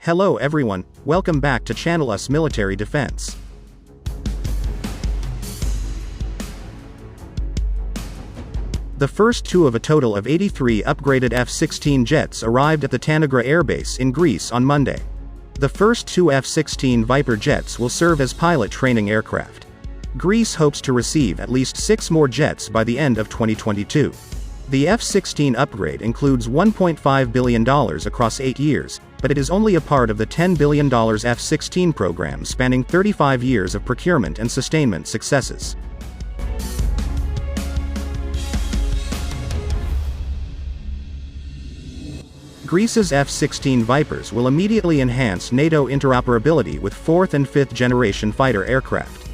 Hello everyone, welcome back to Channel Us Military Defense. The first two of a total of 83 upgraded F-16 jets arrived at the Tanagra Air Base in Greece on Monday. The first two F-16 Viper jets will serve as pilot training aircraft. Greece hopes to receive at least 6 more jets by the end of 2022. The F-16 upgrade includes $1.5 billion across 8 years, but it is only a part of the $10 billion F-16 program spanning 35 years of procurement and sustainment successes. Greece's F-16 Vipers will immediately enhance NATO interoperability with 4th and 5th generation fighter aircraft.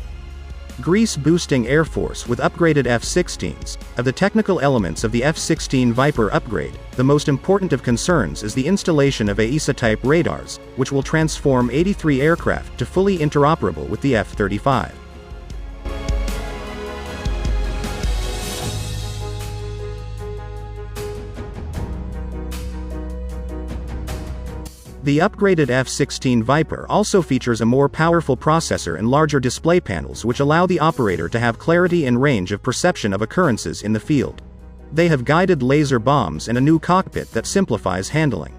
Greece boosting Air Force with upgraded F-16s. Of the technical elements of the F-16 Viper upgrade, the most important of concerns is the installation of AESA-type radars, which will transform 83 aircraft to fully interoperable with the F-35. The upgraded F-16 Viper also features a more powerful processor and larger display panels which allow the operator to have clarity and range of perception of occurrences in the field. They have guided laser bombs and a new cockpit that simplifies handling.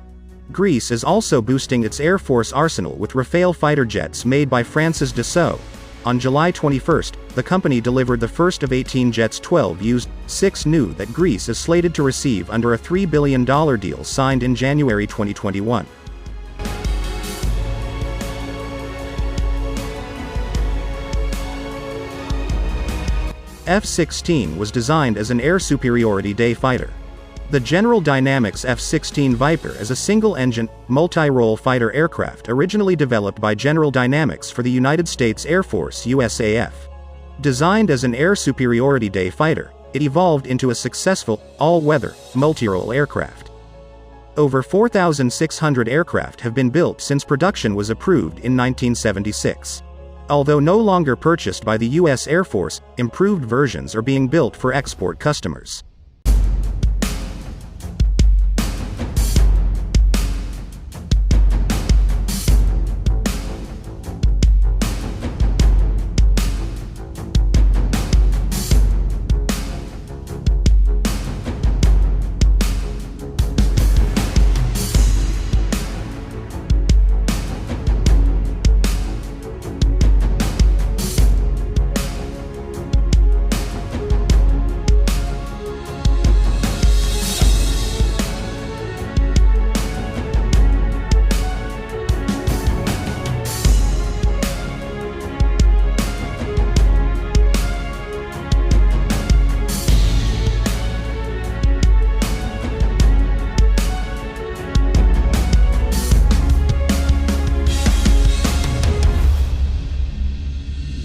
Greece is also boosting its Air Force arsenal with Rafale fighter jets made by France's Dassault. On July 21, the company delivered the first of 18 jets, 12 used, 6 new that Greece is slated to receive under a $3 billion deal signed in January 2021. F-16 was designed as an air superiority day fighter. The General Dynamics F-16 Viper is a single-engine, multi-role fighter aircraft originally developed by General Dynamics for the United States Air Force (USAF). Designed as an air superiority day fighter, it evolved into a successful, all-weather, multi-role aircraft. Over 4,600 aircraft have been built since production was approved in 1976. Although no longer purchased by the U.S. Air Force, improved versions are being built for export customers.